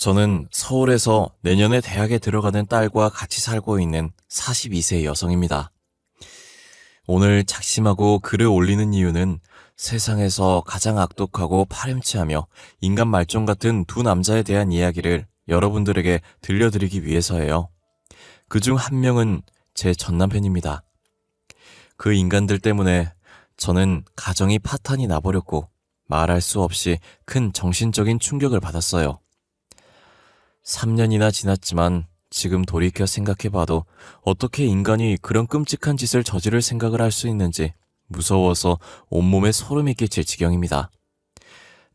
저는 서울에서 내년에 대학에 들어가는 딸과 같이 살고 있는 42세 여성입니다. 오늘 작심하고 글을 올리는 이유는 세상에서 가장 악독하고 파렴치하며 인간 말종 같은 두 남자에 대한 이야기를 여러분들에게 들려드리기 위해서예요. 그중 한 명은 제 전남편입니다. 그 인간들 때문에 저는 가정이 파탄이 나버렸고 말할 수 없이 큰 정신적인 충격을 받았어요. 3년이나 지났지만 지금 돌이켜 생각해봐도 어떻게 인간이 그런 끔찍한 짓을 저지를 생각을 할 수 있는지 무서워서 온몸에 소름이 끼칠 지경입니다.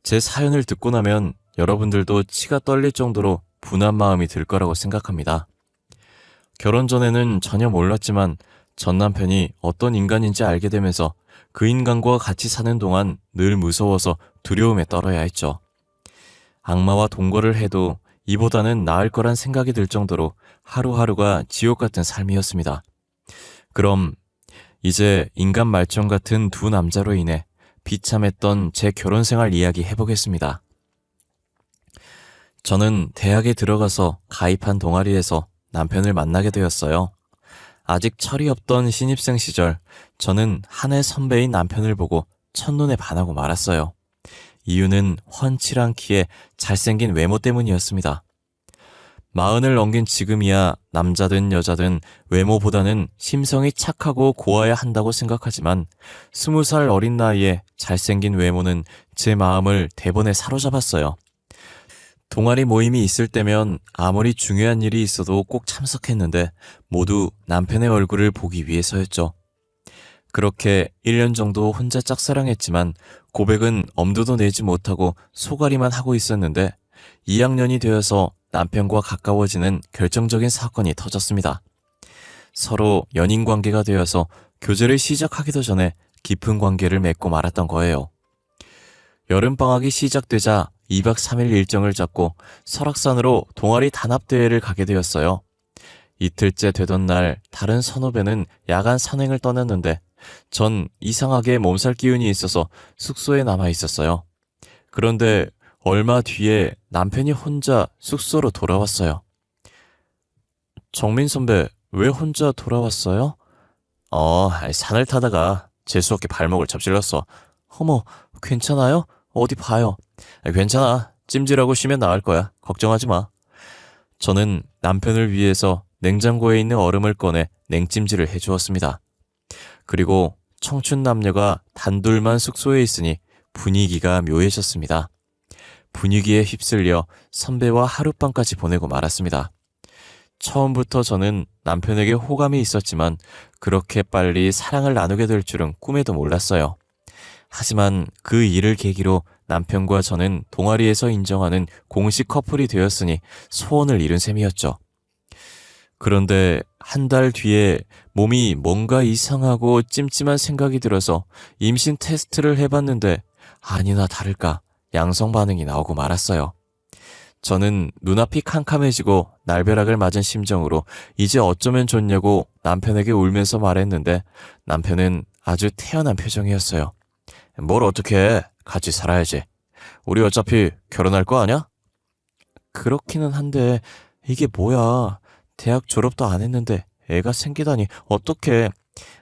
제 사연을 듣고 나면 여러분들도 치가 떨릴 정도로 분한 마음이 들 거라고 생각합니다. 결혼 전에는 전혀 몰랐지만 전 남편이 어떤 인간인지 알게 되면서 그 인간과 같이 사는 동안 늘 무서워서 두려움에 떨어야 했죠. 악마와 동거를 해도 이보다는 나을 거란 생각이 들 정도로 하루하루가 지옥 같은 삶이었습니다. 그럼 이제 인간 말종 같은 두 남자로 인해 비참했던 제 결혼 생활 이야기 해보겠습니다. 저는 대학에 들어가서 가입한 동아리에서 남편을 만나게 되었어요. 아직 철이 없던 신입생 시절 저는 한 해 선배인 남편을 보고 첫눈에 반하고 말았어요. 이유는 훤칠한 키에 잘생긴 외모 때문이었습니다. 40을 넘긴 지금이야 남자든 여자든 외모보다는 심성이 착하고 고와야 한다고 생각하지만 20살 어린 나이에 잘생긴 외모는 제 마음을 대번에 사로잡았어요. 동아리 모임이 있을 때면 아무리 중요한 일이 있어도 꼭 참석했는데 모두 남편의 얼굴을 보기 위해서였죠. 그렇게 1년 정도 혼자 짝사랑했지만 고백은 엄두도 내지 못하고 소가리만 하고 있었는데 2학년이 되어서 남편과 가까워지는 결정적인 사건이 터졌습니다. 서로 연인 관계가 되어서 교제를 시작하기도 전에 깊은 관계를 맺고 말았던 거예요. 여름방학이 시작되자 2박 3일 일정을 잡고 설악산으로 동아리 단합대회를 가게 되었어요. 이틀째 되던 날 다른 선후배는 야간 산행을 떠났는데 전 이상하게 몸살 기운이 있어서 숙소에 남아 있었어요. 그런데 얼마 뒤에 남편이 혼자 숙소로 돌아왔어요. 정민 선배, 왜 혼자 돌아왔어요? 산을 타다가 재수없게 발목을 접질렀어. 어머, 괜찮아요? 어디 봐요. 괜찮아. 찜질하고 쉬면 나을 거야. 걱정하지 마. 저는 남편을 위해서 냉장고에 있는 얼음을 꺼내 냉찜질을 해주었습니다. 그리고 청춘 남녀가 단둘만 숙소에 있으니 분위기가 묘해졌습니다. 분위기에 휩쓸려 선배와 하룻밤까지 보내고 말았습니다. 처음부터 저는 남편에게 호감이 있었지만 그렇게 빨리 사랑을 나누게 될 줄은 꿈에도 몰랐어요. 하지만 그 일을 계기로 남편과 저는 동아리에서 인정하는 공식 커플이 되었으니 소원을 이룬 셈이었죠. 그런데 한 달 뒤에 몸이 뭔가 이상하고 찜찜한 생각이 들어서 임신 테스트를 해봤는데 아니나 다를까 양성 반응이 나오고 말았어요. 저는 눈앞이 캄캄해지고 날벼락을 맞은 심정으로 이제 어쩌면 좋냐고 남편에게 울면서 말했는데 남편은 아주 태연한 표정이었어요. 뭘 어떻게 해? 같이 살아야지. 우리 어차피 결혼할 거 아냐? 그렇기는 한데 이게 뭐야. 대학 졸업도 안 했는데 애가 생기다니 어떡해.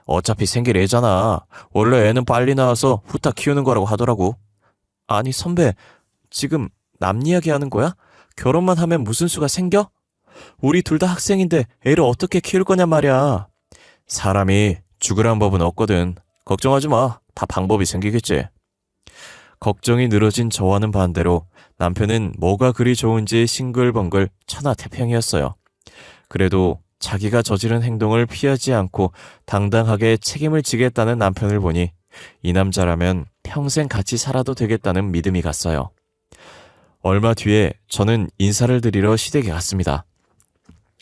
어차피 생길 애잖아. 원래 애는 빨리 나와서 후딱 키우는 거라고 하더라고. 아니 선배, 지금 남 이야기 하는 거야? 결혼만 하면 무슨 수가 생겨? 우리 둘 다 학생인데 애를 어떻게 키울 거냔 말이야. 사람이 죽으란 법은 없거든. 걱정하지 마. 다 방법이 생기겠지. 걱정이 늘어진 저와는 반대로 남편은 뭐가 그리 좋은지 싱글벙글 천하태평이었어요. 그래도 자기가 저지른 행동을 피하지 않고 당당하게 책임을 지겠다는 남편을 보니 이 남자라면 평생 같이 살아도 되겠다는 믿음이 갔어요. 얼마 뒤에 저는 인사를 드리러 시댁에 갔습니다.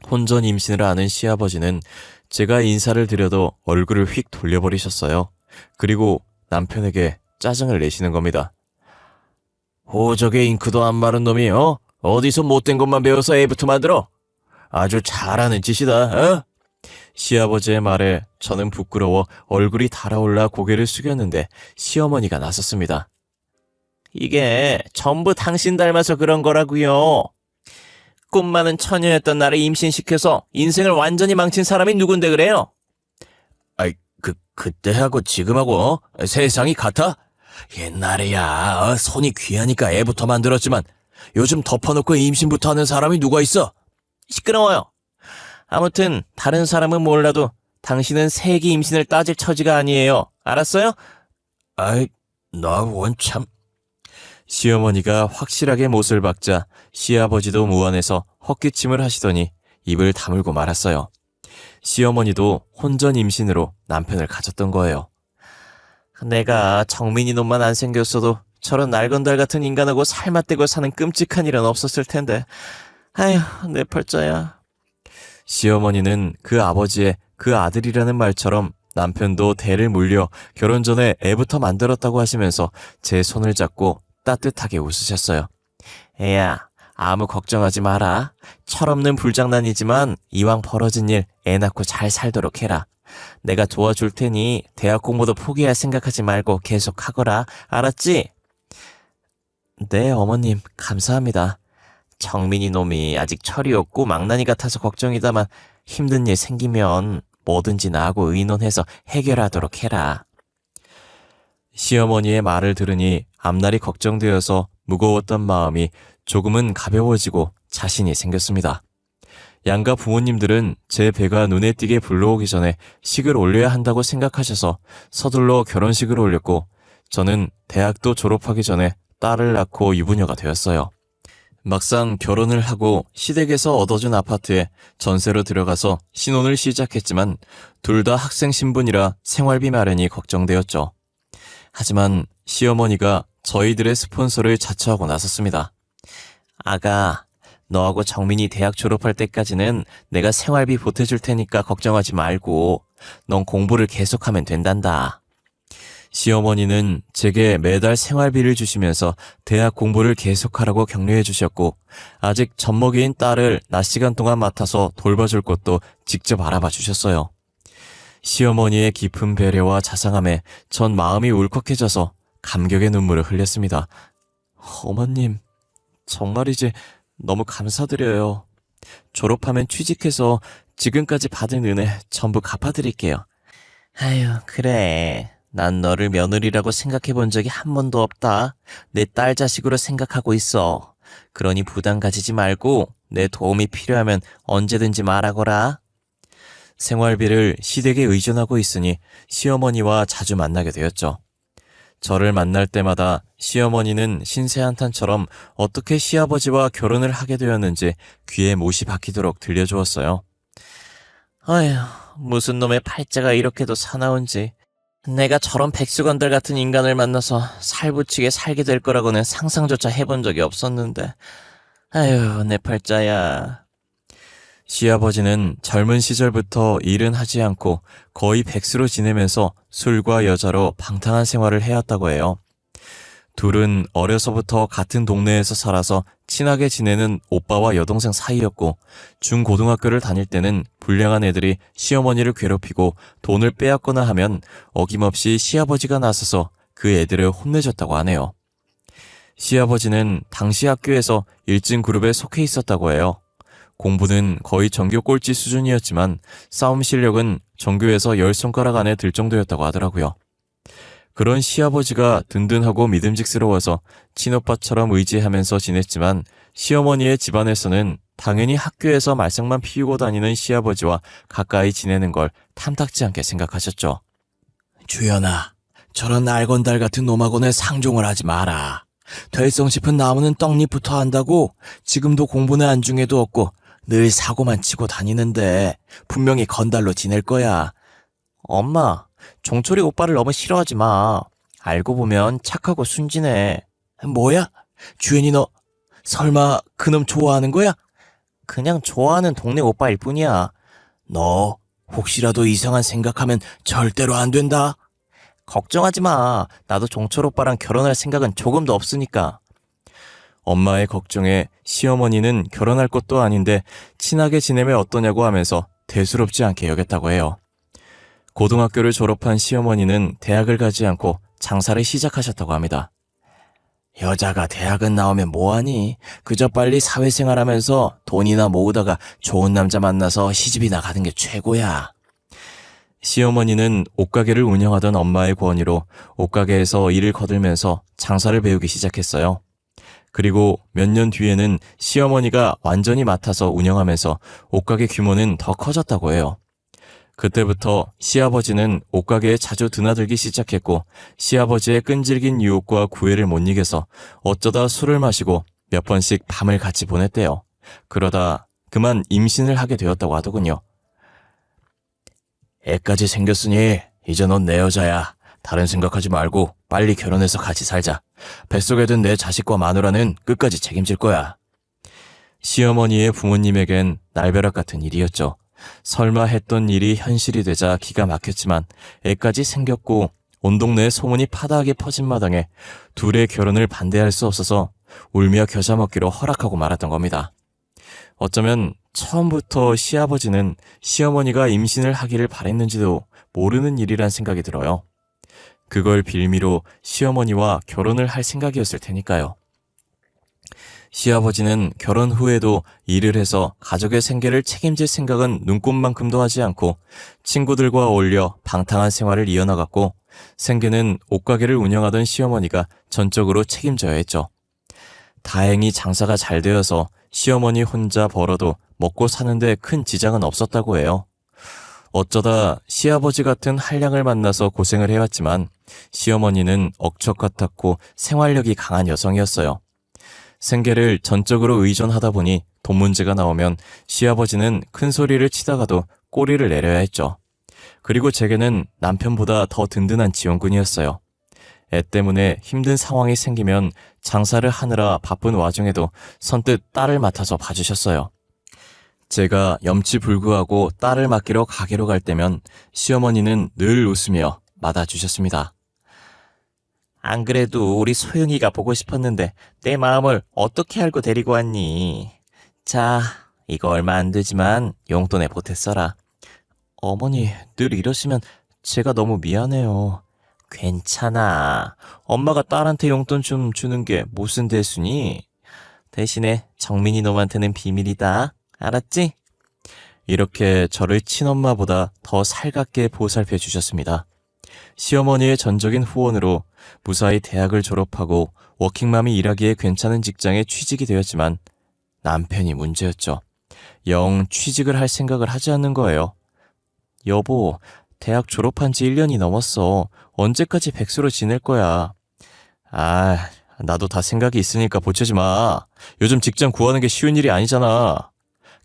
혼전 임신을 아는 시아버지는 제가 인사를 드려도 얼굴을 휙 돌려버리셨어요. 그리고 남편에게 짜증을 내시는 겁니다. 호적의 잉크도 안 마른 놈이 어디서 못된 것만 배워서 애부터 만들어? 아주 잘하는 짓이다. 시아버지의 말에 저는 부끄러워 얼굴이 달아올라 고개를 숙였는데 시어머니가 나섰습니다. 이게 전부 당신 닮아서 그런 거라고요. 꿈 많은 처녀였던 나를 임신시켜서 인생을 완전히 망친 사람이 누군데 그래요? 아이, 그때하고 지금하고 세상이 같아? 옛날에야 손이 귀하니까 애부터 만들었지만 요즘 덮어놓고 임신부터 하는 사람이 누가 있어? 시끄러워요. 아무튼 다른 사람은 몰라도 당신은 세기 임신을 따질 처지가 아니에요. 알았어요? 아이, 나 원참... 시어머니가 확실하게 못을 박자 시아버지도 무안해서 헛기침을 하시더니 입을 다물고 말았어요. 시어머니도 혼전 임신으로 남편을 가졌던 거예요. 내가 정민이 놈만 안 생겼어도 저런 날건달 같은 인간하고 살맛대고 사는 끔찍한 일은 없었을 텐데. 아휴, 내 팔자야. 시어머니는 그 아버지의 그 아들이라는 말처럼 남편도 대를 물려 결혼 전에 애부터 만들었다고 하시면서 제 손을 잡고 따뜻하게 웃으셨어요. 애야, 아무 걱정하지 마라. 철없는 불장난이지만 이왕 벌어진 일 애 낳고 잘 살도록 해라. 내가 도와줄 테니 대학 공부도 포기할 생각하지 말고 계속 하거라. 알았지? 네, 어머님, 감사합니다. 정민이 놈이 아직 철이 없고 망나니 같아서 걱정이다만 힘든 일 생기면 뭐든지 나하고 의논해서 해결하도록 해라. 시어머니의 말을 들으니 앞날이 걱정되어서 무거웠던 마음이 조금은 가벼워지고 자신이 생겼습니다. 양가 부모님들은 제 배가 눈에 띄게 불러오기 전에 식을 올려야 한다고 생각하셔서 서둘러 결혼식을 올렸고 저는 대학도 졸업하기 전에 딸을 낳고 유부녀가 되었어요. 막상 결혼을 하고 시댁에서 얻어준 아파트에 전세로 들어가서 신혼을 시작했지만 둘 다 학생 신분이라 생활비 마련이 걱정되었죠. 하지만 시어머니가 저희들의 스폰서를 자처하고 나섰습니다. 아가, 너하고 정민이 대학 졸업할 때까지는 내가 생활비 보태줄 테니까 걱정하지 말고 넌 공부를 계속하면 된단다. 시어머니는 제게 매달 생활비를 주시면서 대학 공부를 계속하라고 격려해 주셨고 아직 젖먹이인 딸을 낮 시간 동안 맡아서 돌봐줄 것도 직접 알아봐 주셨어요. 시어머니의 깊은 배려와 자상함에 전 마음이 울컥해져서 감격의 눈물을 흘렸습니다. 어머님, 정말이지 너무 감사드려요. 졸업하면 취직해서 지금까지 받은 은혜 전부 갚아드릴게요. 아유, 그래. 난 너를 며느리라고 생각해 본 적이 한 번도 없다. 내 딸 자식으로 생각하고 있어. 그러니 부담 가지지 말고 내 도움이 필요하면 언제든지 말하거라. 생활비를 시댁에 의존하고 있으니 시어머니와 자주 만나게 되었죠. 저를 만날 때마다 시어머니는 신세한탄처럼 어떻게 시아버지와 결혼을 하게 되었는지 귀에 못이 박히도록 들려주었어요. 어휴, 무슨 놈의 팔자가 이렇게도 사나운지. 내가 저런 백수건들 같은 인간을 만나서 살부치게 살게 될 거라고는 상상조차 해본 적이 없었는데. 아휴, 내 팔자야. 시아버지는 젊은 시절부터 일은 하지 않고 거의 백수로 지내면서 술과 여자로 방탕한 생활을 해왔다고 해요. 둘은 어려서부터 같은 동네에서 살아서 친하게 지내는 오빠와 여동생 사이였고 중고등학교를 다닐 때는 불량한 애들이 시어머니를 괴롭히고 돈을 빼앗거나 하면 어김없이 시아버지가 나서서 그 애들을 혼내줬다고 하네요. 시아버지는 당시 학교에서 1진 그룹에 속해 있었다고 해요. 공부는 거의 전교 꼴찌 수준이었지만 싸움 실력은 전교에서 10손가락 안에 들 정도였다고 하더라고요. 그런 시아버지가 든든하고 믿음직스러워서 친오빠처럼 의지하면서 지냈지만 시어머니의 집안에서는 당연히 학교에서 말썽만 피우고 다니는 시아버지와 가까이 지내는 걸 탐탁지 않게 생각하셨죠. 주연아, 저런 날건달 같은 놈하고는 상종을 하지 마라. 될성 싶은 나무는 떡잎부터 한다고. 지금도 공부는 안중에도 없고 늘 사고만 치고 다니는데 분명히 건달로 지낼 거야. 엄마, 종철이 오빠를 너무 싫어하지 마. 알고 보면 착하고 순진해. 뭐야? 주연이 너 설마 그놈 좋아하는 거야? 그냥 좋아하는 동네 오빠일 뿐이야. 너 혹시라도 이상한 생각하면 절대로 안 된다. 걱정하지 마. 나도 종철 오빠랑 결혼할 생각은 조금도 없으니까. 엄마의 걱정에 시어머니는 결혼할 것도 아닌데 친하게 지내면 어떠냐고 하면서 대수롭지 않게 여겼다고 해요. 고등학교를 졸업한 시어머니는 대학을 가지 않고 장사를 시작하셨다고 합니다. 여자가 대학은 나오면 뭐하니? 그저 빨리 사회생활하면서 돈이나 모으다가 좋은 남자 만나서 시집이나 가는 게 최고야. 시어머니는 옷가게를 운영하던 엄마의 권유로 옷가게에서 일을 거들면서 장사를 배우기 시작했어요. 그리고 몇 년 뒤에는 시어머니가 완전히 맡아서 운영하면서 옷가게 규모는 더 커졌다고 해요. 그때부터 시아버지는 옷가게에 자주 드나들기 시작했고 시아버지의 끈질긴 유혹과 구애를 못 이겨서 어쩌다 술을 마시고 몇 번씩 밤을 같이 보냈대요. 그러다 그만 임신을 하게 되었다고 하더군요. 애까지 생겼으니 이제 넌 내 여자야. 다른 생각하지 말고 빨리 결혼해서 같이 살자. 뱃속에 든 내 자식과 마누라는 끝까지 책임질 거야. 시어머니의 부모님에겐 날벼락 같은 일이었죠. 설마 했던 일이 현실이 되자 기가 막혔지만 애까지 생겼고 온 동네에 소문이 파다하게 퍼진 마당에 둘의 결혼을 반대할 수 없어서 울며 겨자 먹기로 허락하고 말았던 겁니다. 어쩌면 처음부터 시아버지는 시어머니가 임신을 하기를 바랬는지도 모르는 일이란 생각이 들어요. 그걸 빌미로 시어머니와 결혼을 할 생각이었을 테니까요. 시아버지는 결혼 후에도 일을 해서 가족의 생계를 책임질 생각은 눈꼽만큼도 하지 않고 친구들과 어울려 방탕한 생활을 이어나갔고 생계는 옷가게를 운영하던 시어머니가 전적으로 책임져야 했죠. 다행히 장사가 잘 되어서 시어머니 혼자 벌어도 먹고 사는데 큰 지장은 없었다고 해요. 어쩌다 시아버지 같은 한량을 만나서 고생을 해왔지만 시어머니는 억척 같았고 생활력이 강한 여성이었어요. 생계를 전적으로 의존하다 보니 돈 문제가 나오면 시아버지는 큰 소리를 치다가도 꼬리를 내려야 했죠. 그리고 제게는 남편보다 더 든든한 지원군이었어요. 애 때문에 힘든 상황이 생기면 장사를 하느라 바쁜 와중에도 선뜻 딸을 맡아서 봐주셨어요. 제가 염치불구하고 딸을 맡기러 가게로 갈 때면 시어머니는 늘 웃으며 맞아주셨습니다. 안 그래도 우리 소영이가 보고 싶었는데 내 마음을 어떻게 알고 데리고 왔니? 자, 이거 얼마 안 되지만 용돈에 보태 써라. 어머니, 늘 이러시면 제가 너무 미안해요. 괜찮아. 엄마가 딸한테 용돈 좀 주는 게 무슨 대수니? 대신에 정민이 놈한테는 비밀이다. 알았지? 이렇게 저를 친엄마보다 더 살갑게 보살펴 주셨습니다. 시어머니의 전적인 후원으로 무사히 대학을 졸업하고 워킹맘이 일하기에 괜찮은 직장에 취직이 되었지만 남편이 문제였죠. 영 취직을 할 생각을 하지 않는 거예요. 여보, 대학 졸업한 지 1년이 넘었어. 언제까지 백수로 지낼 거야? 아, 나도 다 생각이 있으니까 보채지 마. 요즘 직장 구하는 게 쉬운 일이 아니잖아.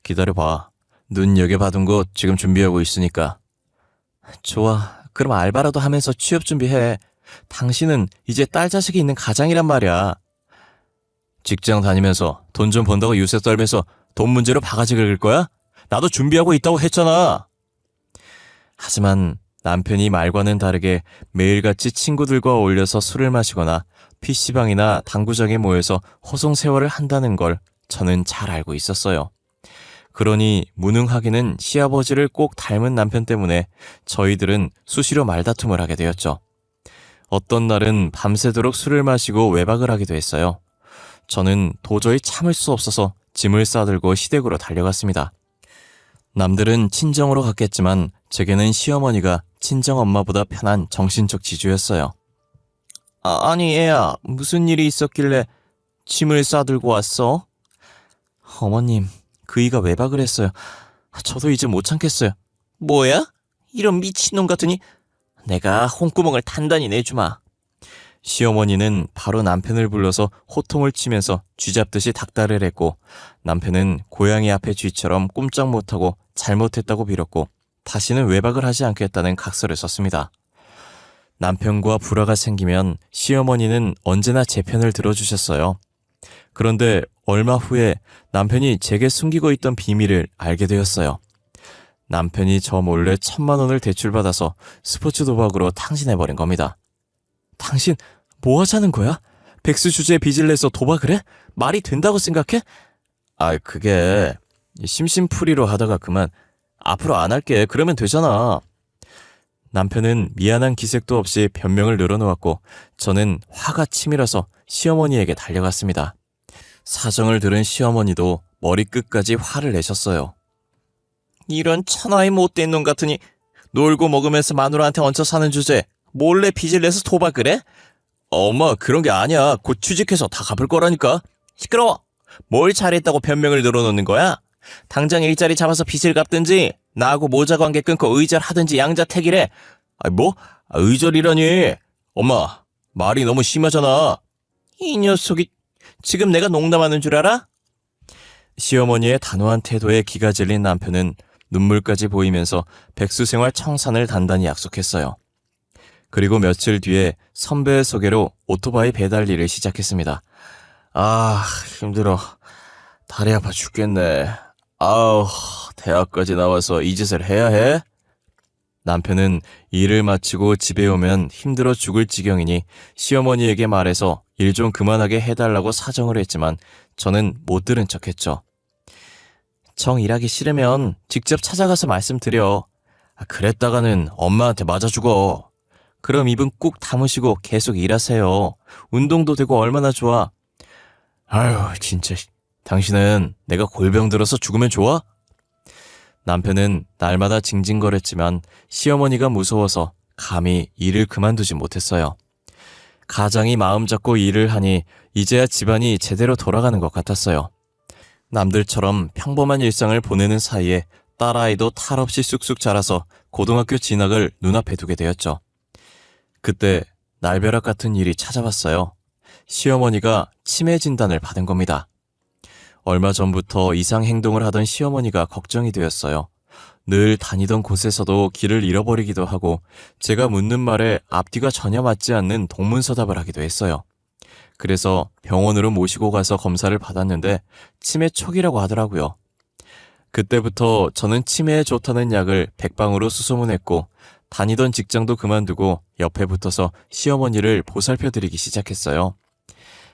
기다려봐. 눈여겨봐둔 곳 지금 준비하고 있으니까. 좋아. 그럼 알바라도 하면서 취업 준비해. 당신은 이제 딸 자식이 있는 가장이란 말이야. 직장 다니면서 돈 좀 번다고 유세 떨면서 돈 문제로 바가지 긁을 거야? 나도 준비하고 있다고 했잖아. 하지만 남편이 말과는 다르게 매일같이 친구들과 어울려서 술을 마시거나 PC방이나 당구장에 모여서 허송세월을 한다는 걸 저는 잘 알고 있었어요. 그러니 무능하기는 시아버지를 꼭 닮은 남편 때문에 저희들은 수시로 말다툼을 하게 되었죠. 어떤 날은 밤새도록 술을 마시고 외박을 하기도 했어요. 저는 도저히 참을 수 없어서 짐을 싸들고 시댁으로 달려갔습니다. 남들은 친정으로 갔겠지만 제게는 시어머니가 친정엄마보다 편한 정신적 지주였어요. 아니 애야, 무슨 일이 있었길래 짐을 싸들고 왔어? 어머님, 그이가 외박을 했어요. 저도 이제 못 참겠어요. 뭐야? 이런 미친놈 같으니 내가 홍구멍을 단단히 내주마. 시어머니는 바로 남편을 불러서 호통을 치면서 쥐잡듯이 닥달을 했고 남편은 고양이 앞에 쥐처럼 꼼짝 못하고 잘못했다고 빌었고 다시는 외박을 하지 않겠다는 각서를 썼습니다. 남편과 불화가 생기면 시어머니는 언제나 제 편을 들어주셨어요. 그런데 얼마 후에 남편이 제게 숨기고 있던 비밀을 알게 되었어요. 남편이 저 몰래 1,000만 원을 대출받아서 스포츠 도박으로 탕진해버린 겁니다. 당신 뭐 하자는 거야? 백수 주제에 빚을 내서 도박을 해? 말이 된다고 생각해? 그게 심심풀이로 하다가 그만. 앞으로 안 할게. 그러면 되잖아. 남편은 미안한 기색도 없이 변명을 늘어놓았고 저는 화가 치밀어서 시어머니에게 달려갔습니다. 사정을 들은 시어머니도 머리끝까지 화를 내셨어요. 이런 천하의 못된 놈 같으니 놀고 먹으면서 마누라한테 얹혀 사는 주제에 몰래 빚을 내서 도박을 해? 엄마 그런 게 아니야. 곧 취직해서 다 갚을 거라니까. 시끄러워. 뭘 잘했다고 변명을 늘어놓는 거야? 당장 일자리 잡아서 빚을 갚든지 나하고 모자 관계 끊고 의절하든지 양자택일해. 뭐? 의절이라니. 엄마 말이 너무 심하잖아. 이 녀석이 지금 내가 농담하는 줄 알아? 시어머니의 단호한 태도에 기가 질린 남편은 눈물까지 보이면서 백수생활 청산을 단단히 약속했어요. 그리고 며칠 뒤에 선배의 소개로 오토바이 배달 일을 시작했습니다. 아, 힘들어. 다리 아파 죽겠네. 아우, 대학까지 나와서 이 짓을 해야 해? 남편은 일을 마치고 집에 오면 힘들어 죽을 지경이니 시어머니에게 말해서 일 좀 그만하게 해달라고 사정을 했지만 저는 못 들은 척했죠. 정 일하기 싫으면 직접 찾아가서 말씀드려. 그랬다가는 엄마한테 맞아 죽어. 그럼 입은 꾹 다무시고 계속 일하세요. 운동도 되고 얼마나 좋아. 아유 진짜 당신은 내가 골병 들어서 죽으면 좋아? 남편은 날마다 징징거렸지만 시어머니가 무서워서 감히 일을 그만두지 못했어요. 가장이 마음 잡고 일을 하니 이제야 집안이 제대로 돌아가는 것 같았어요. 남들처럼 평범한 일상을 보내는 사이에 딸아이도 탈없이 쑥쑥 자라서 고등학교 진학을 눈앞에 두게 되었죠. 그때 날벼락 같은 일이 찾아왔어요. 시어머니가 치매 진단을 받은 겁니다. 얼마 전부터 이상 행동을 하던 시어머니가 걱정이 되었어요. 늘 다니던 곳에서도 길을 잃어버리기도 하고 제가 묻는 말에 앞뒤가 전혀 맞지 않는 동문서답을 하기도 했어요. 그래서 병원으로 모시고 가서 검사를 받았는데 치매 초기라고 하더라고요. 그때부터 저는 치매에 좋다는 약을 백방으로 수소문했고 다니던 직장도 그만두고 옆에 붙어서 시어머니를 보살펴드리기 시작했어요.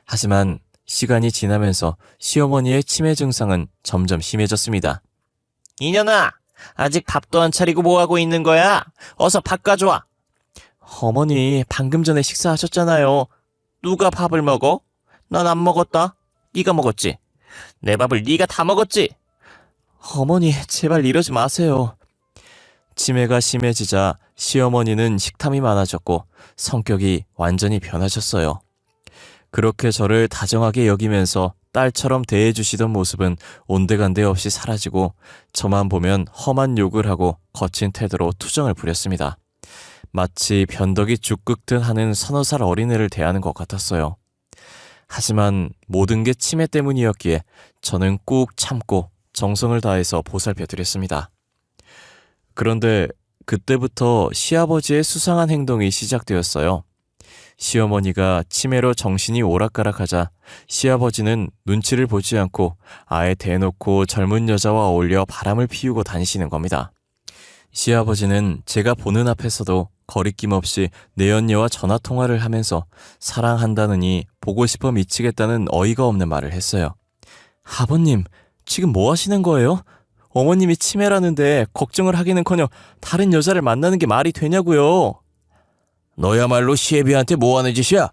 하지만 시간이 지나면서 시어머니의 치매 증상은 점점 심해졌습니다. 이년아, 아직 밥도 안 차리고 뭐하고 있는 거야? 어서 밥 가져와. 어머니, 방금 전에 식사하셨잖아요. 누가 밥을 먹어? 난 안 먹었다. 네가 먹었지? 내 밥을 네가 다 먹었지? 어머니, 제발 이러지 마세요. 치매가 심해지자 시어머니는 식탐이 많아졌고 성격이 완전히 변하셨어요. 그렇게 저를 다정하게 여기면서 딸처럼 대해주시던 모습은 온데간데 없이 사라지고 저만 보면 험한 욕을 하고 거친 태도로 투정을 부렸습니다. 마치 변덕이 죽 긁듯 하는 30살 어린애를 대하는 것 같았어요. 하지만 모든 게 치매 때문이었기에 저는 꾹 참고 정성을 다해서 보살펴드렸습니다. 그런데 그때부터 시아버지의 수상한 행동이 시작되었어요. 시어머니가 치매로 정신이 오락가락하자 시아버지는 눈치를 보지 않고 아예 대놓고 젊은 여자와 어울려 바람을 피우고 다니시는 겁니다. 시아버지는 제가 보는 앞에서도 거리낌 없이 내연녀와 전화통화를 하면서 사랑한다느니 보고 싶어 미치겠다는 어이가 없는 말을 했어요. 아버님, 지금 뭐 하시는 거예요? 어머님이 치매라는데 걱정을 하기는커녕 다른 여자를 만나는 게 말이 되냐고요. 너야말로 시애비한테 뭐하는 짓이야?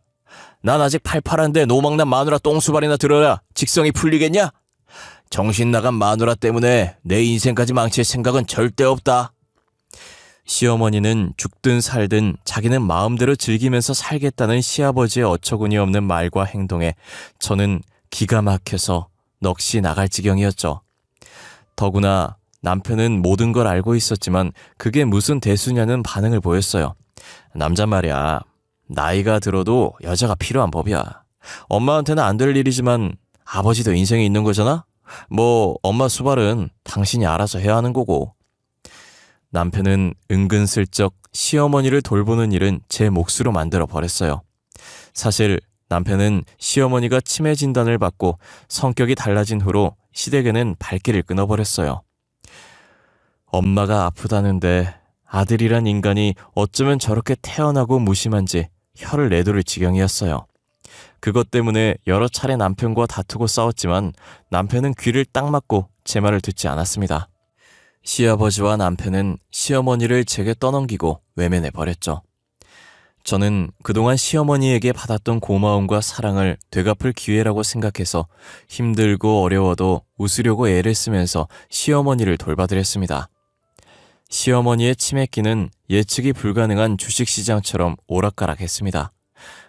난 아직 팔팔한데 노망난 마누라 똥수발이나 들어야 직성이 풀리겠냐? 정신 나간 마누라 때문에 내 인생까지 망칠 생각은 절대 없다. 시어머니는 죽든 살든 자기는 마음대로 즐기면서 살겠다는 시아버지의 어처구니 없는 말과 행동에 저는 기가 막혀서 넋이 나갈 지경이었죠. 더구나 남편은 모든 걸 알고 있었지만 그게 무슨 대수냐는 반응을 보였어요. 남자 말이야. 나이가 들어도 여자가 필요한 법이야. 엄마한테는 안 될 일이지만 아버지도 인생이 있는 거잖아? 뭐 엄마 수발은 당신이 알아서 해야 하는 거고. 남편은 은근슬쩍 시어머니를 돌보는 일은 제 몫으로 만들어 버렸어요. 사실 남편은 시어머니가 치매 진단을 받고 성격이 달라진 후로 시댁에는 발길을 끊어버렸어요. 엄마가 아프다는데 아들이란 인간이 어쩌면 저렇게 태어나고 무심한지 혀를 내두를 지경이었어요. 그것 때문에 여러 차례 남편과 다투고 싸웠지만 남편은 귀를 딱 막고 제 말을 듣지 않았습니다. 시아버지와 남편은 시어머니를 제게 떠넘기고 외면해 버렸죠. 저는 그동안 시어머니에게 받았던 고마움과 사랑을 되갚을 기회라고 생각해서 힘들고 어려워도 웃으려고 애를 쓰면서 시어머니를 돌봐드렸습니다. 시어머니의 치매기는 예측이 불가능한 주식시장처럼 오락가락했습니다.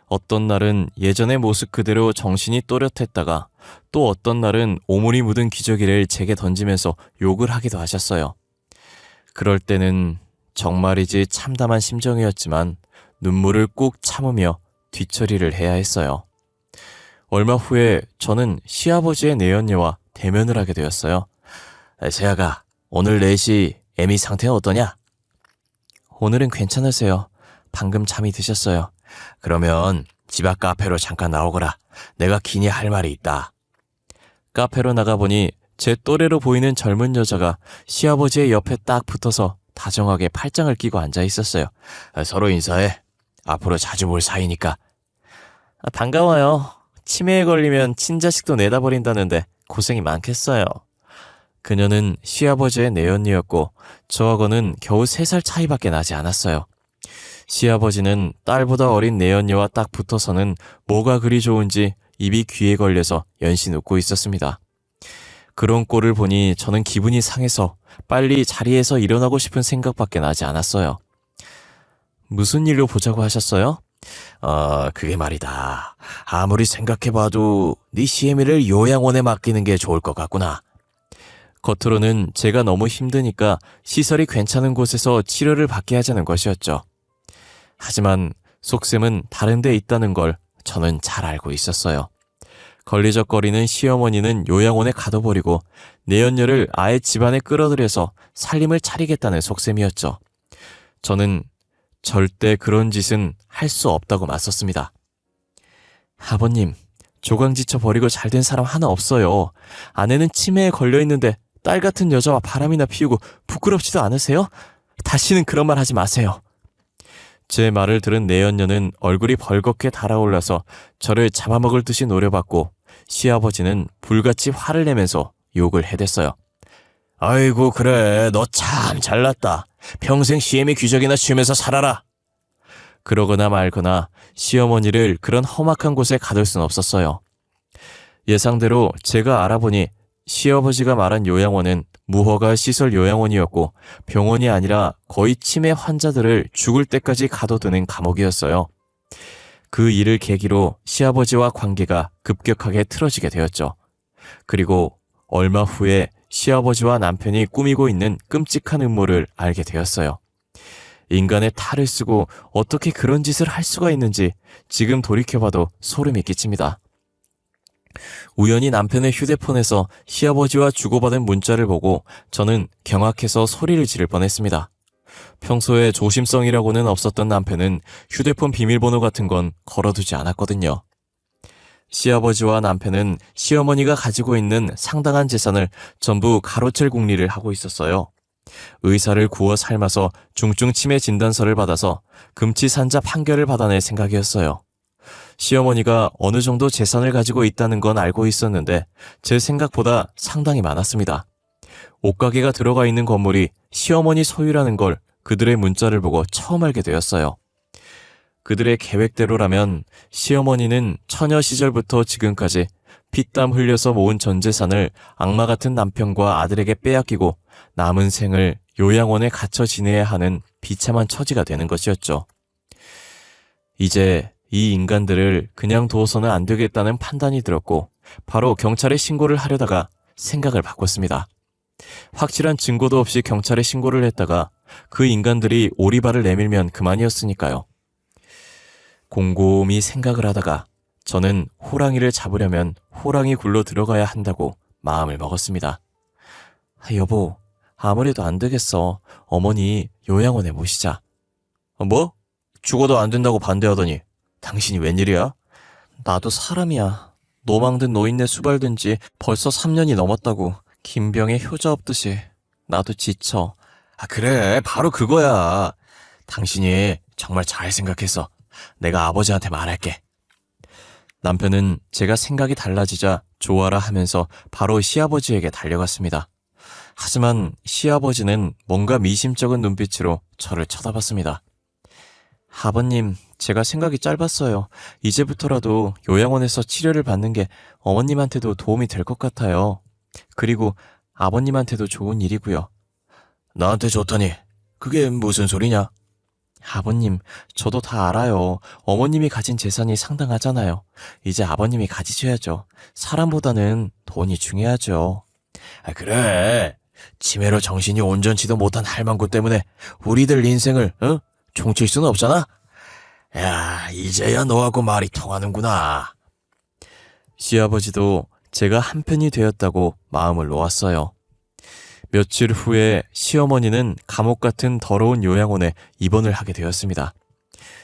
어떤 날은 예전의 모습 그대로 정신이 또렷했다가 또 어떤 날은 오물이 묻은 기저귀를 제게 던지면서 욕을 하기도 하셨어요. 그럴 때는 정말이지 참담한 심정이었지만 눈물을 꾹 참으며 뒤처리를 해야 했어요. 얼마 후에 저는 시아버지의 내연녀와 대면을 하게 되었어요. 세아가, 오늘 4시 애미 상태는 어떠냐? 오늘은 괜찮으세요. 방금 잠이 드셨어요. 그러면 집 앞 카페로 잠깐 나오거라. 내가 기니 할 말이 있다. 카페로 나가보니 제 또래로 보이는 젊은 여자가 시아버지의 옆에 딱 붙어서 다정하게 팔짱을 끼고 앉아 있었어요. 서로 인사해. 앞으로 자주 볼 사이니까. 반가워요. 치매에 걸리면 친자식도 내다버린다는데 고생이 많겠어요. 그녀는 시아버지의 내연녀였고 저하고는 겨우 3살 차이밖에 나지 않았어요. 시아버지는 딸보다 어린 내연녀와 딱 붙어서는 뭐가 그리 좋은지 입이 귀에 걸려서 연신 웃고 있었습니다. 그런 꼴을 보니 저는 기분이 상해서 빨리 자리에서 일어나고 싶은 생각밖에 나지 않았어요. 무슨 일로 보자고 하셨어요? 그게 말이다. 아무리 생각해봐도 네 시애미를 요양원에 맡기는 게 좋을 것 같구나. 겉으로는 제가 너무 힘드니까 시설이 괜찮은 곳에서 치료를 받게 하자는 것이었죠. 하지만 속셈은 다른 데 있다는 걸 저는 잘 알고 있었어요. 걸리적거리는 시어머니는 요양원에 가둬버리고 내연녀를 아예 집안에 끌어들여서 살림을 차리겠다는 속셈이었죠. 저는 절대 그런 짓은 할 수 없다고 맞섰습니다. 아버님, 조강지쳐 버리고 잘된 사람 하나 없어요. 아내는 치매에 걸려있는데 딸 같은 여자와 바람이나 피우고 부끄럽지도 않으세요? 다시는 그런 말 하지 마세요. 제 말을 들은 내연녀는 얼굴이 벌겋게 달아올라서 저를 잡아먹을 듯이 노려봤고 시아버지는 불같이 화를 내면서 욕을 해댔어요. 아이고 그래, 너 참 잘났다. 평생 시애미 귀적이나 치우면서 살아라. 그러거나 말거나 시어머니를 그런 험악한 곳에 가둘 순 없었어요. 예상대로 제가 알아보니 시아버지가 말한 요양원은 무허가 시설 요양원이었고 병원이 아니라 거의 치매 환자들을 죽을 때까지 가둬두는 감옥이었어요. 그 일을 계기로 시아버지와 관계가 급격하게 틀어지게 되었죠. 그리고 얼마 후에 시아버지와 남편이 꾸미고 있는 끔찍한 음모를 알게 되었어요. 인간의 탈을 쓰고 어떻게 그런 짓을 할 수가 있는지 지금 돌이켜봐도 소름이 끼칩니다. 우연히 남편의 휴대폰에서 시아버지와 주고받은 문자를 보고 저는 경악해서 소리를 지를 뻔했습니다. 평소에 조심성이라고는 없었던 남편은 휴대폰 비밀번호 같은 건 걸어두지 않았거든요. 시아버지와 남편은 시어머니가 가지고 있는 상당한 재산을 전부 가로챌 궁리를 하고 있었어요. 의사를 구워 삶아서 중증 치매 진단서를 받아서 금치산자 판결을 받아낼 생각이었어요. 시어머니가 어느 정도 재산을 가지고 있다는 건 알고 있었는데 제 생각보다 상당히 많았습니다. 옷가게가 들어가 있는 건물이 시어머니 소유라는 걸 그들의 문자를 보고 처음 알게 되었어요. 그들의 계획대로라면 시어머니는 처녀 시절부터 지금까지 피땀 흘려서 모은 전 재산을 악마 같은 남편과 아들에게 빼앗기고 남은 생을 요양원에 갇혀 지내야 하는 비참한 처지가 되는 것이었죠. 이제 이 인간들을 그냥 두어서는 안 되겠다는 판단이 들었고 바로 경찰에 신고를 하려다가 생각을 바꿨습니다. 확실한 증거도 없이 경찰에 신고를 했다가 그 인간들이 오리발을 내밀면 그만이었으니까요. 곰곰이 생각을 하다가 저는 호랑이를 잡으려면 호랑이 굴로 들어가야 한다고 마음을 먹었습니다. 여보, 아무래도 안 되겠어. 어머니 요양원에 모시자. 뭐? 죽어도 안 된다고 반대하더니 당신이 웬일이야? 나도 사람이야. 노망든 노인네 수발된 지 벌써 3년이 넘었다고. 김병에 효자 없듯이. 나도 지쳐. 그래, 바로 그거야. 당신이 정말 잘 생각했어. 내가 아버지한테 말할게. 남편은 제가 생각이 달라지자 좋아라 하면서 바로 시아버지에게 달려갔습니다. 하지만 시아버지는 뭔가 미심쩍은 눈빛으로 저를 쳐다봤습니다. 아버님, 제가 생각이 짧았어요. 이제부터라도 요양원에서 치료를 받는 게 어머님한테도 도움이 될 것 같아요. 그리고 아버님한테도 좋은 일이고요. 나한테 좋다니, 그게 무슨 소리냐? 아버님, 저도 다 알아요. 어머님이 가진 재산이 상당하잖아요. 이제 아버님이 가지셔야죠. 사람보다는 돈이 중요하죠. 그래. 치매로 정신이 온전치도 못한 할망구 때문에 우리들 인생을 종칠 수는 없잖아? 야, 이제야 너하고 말이 통하는구나. 시아버지도 제가 한편이 되었다고 마음을 놓았어요. 며칠 후에 시어머니는 감옥 같은 더러운 요양원에 입원을 하게 되었습니다.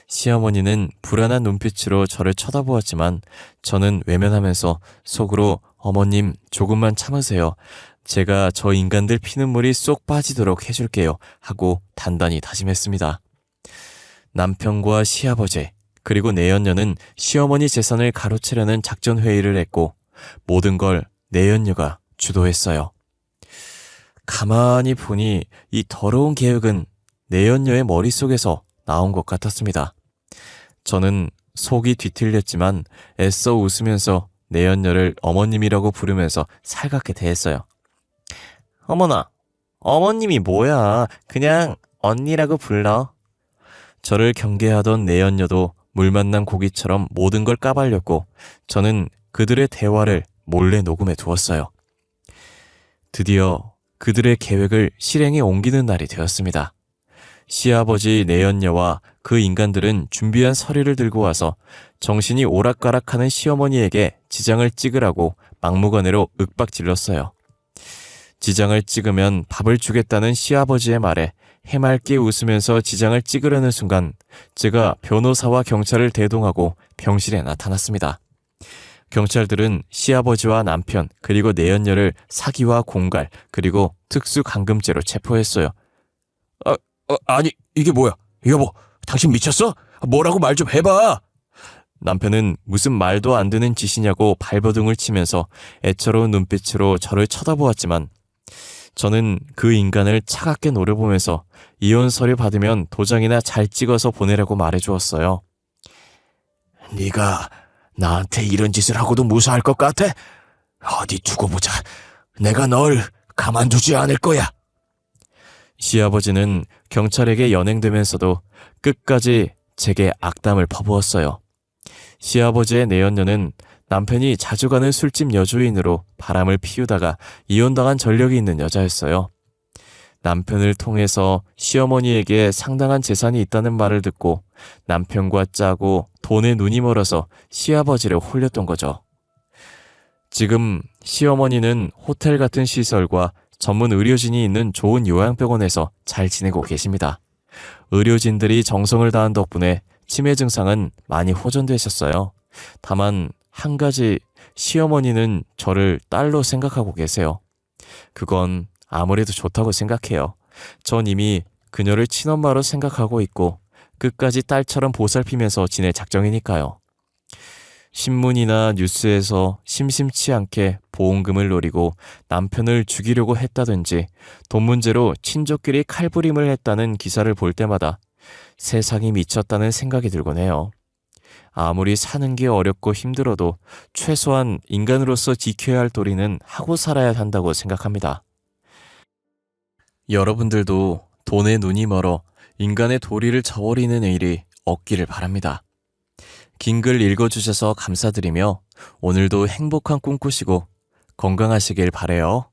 시어머니는 불안한 눈빛으로 저를 쳐다보았지만 저는 외면하면서 속으로 어머님 조금만 참으세요. 제가 저 인간들 피눈물이 쏙 빠지도록 해줄게요 하고 단단히 다짐했습니다. 남편과 시아버지 그리고 내연녀는 시어머니 재산을 가로채려는 작전 회의를 했고 모든 걸 내연녀가 주도했어요. 가만히 보니 이 더러운 계획은 내연녀의 머릿속에서 나온 것 같았습니다. 저는 속이 뒤틀렸지만 애써 웃으면서 내연녀를 어머님이라고 부르면서 살갑게 대했어요. 어머나, 어머님이 뭐야. 그냥 언니라고 불러. 저를 경계하던 내연녀도 물 만난 고기처럼 모든 걸 까발렸고 저는 그들의 대화를 몰래 녹음해 두었어요. 드디어 그들의 계획을 실행에 옮기는 날이 되었습니다. 시아버지 내연녀와 그 인간들은 준비한 서류를 들고 와서 정신이 오락가락하는 시어머니에게 지장을 찍으라고 막무가내로 윽박질렀어요. 지장을 찍으면 밥을 주겠다는 시아버지의 말에 해맑게 웃으면서 지장을 찍으려는 순간 제가 변호사와 경찰을 대동하고 병실에 나타났습니다. 경찰들은 시아버지와 남편 그리고 내연녀를 사기와 공갈 그리고 특수감금죄로 체포했어요. 아니 이게 뭐야? 여보, 당신 미쳤어? 뭐라고 말 좀 해봐. 남편은 무슨 말도 안 되는 짓이냐고 발버둥을 치면서 애처로운 눈빛으로 저를 쳐다보았지만 저는 그 인간을 차갑게 노려보면서 이혼 서류 받으면 도장이나 잘 찍어서 보내라고 말해주었어요. 네가 나한테 이런 짓을 하고도 무사할 것 같아? 어디 두고 보자. 내가 널 가만두지 않을 거야. 시아버지는 경찰에게 연행되면서도 끝까지 제게 악담을 퍼부었어요. 시아버지의 내연녀는 남편이 자주 가는 술집 여주인으로 바람을 피우다가 이혼당한 전력이 있는 여자였어요. 남편을 통해서 시어머니에게 상당한 재산이 있다는 말을 듣고 남편과 짜고 돈에 눈이 멀어서 시아버지를 홀렸던 거죠. 지금 시어머니는 호텔 같은 시설과 전문 의료진이 있는 좋은 요양병원에서 잘 지내고 계십니다. 의료진들이 정성을 다한 덕분에 치매 증상은 많이 호전되셨어요. 다만 한 가지, 시어머니는 저를 딸로 생각하고 계세요. 그건 아무래도 좋다고 생각해요. 전 이미 그녀를 친엄마로 생각하고 있고 끝까지 딸처럼 보살피면서 지낼 작정이니까요. 신문이나 뉴스에서 심심치 않게 보험금을 노리고 남편을 죽이려고 했다든지 돈 문제로 친족끼리 칼부림을 했다는 기사를 볼 때마다 세상이 미쳤다는 생각이 들곤 해요. 아무리 사는 게 어렵고 힘들어도 최소한 인간으로서 지켜야 할 도리는 하고 살아야 한다고 생각합니다. 여러분들도 돈에 눈이 멀어 인간의 도리를 저버리는 일이 없기를 바랍니다. 긴 글 읽어주셔서 감사드리며 오늘도 행복한 꿈 꾸시고 건강하시길 바래요.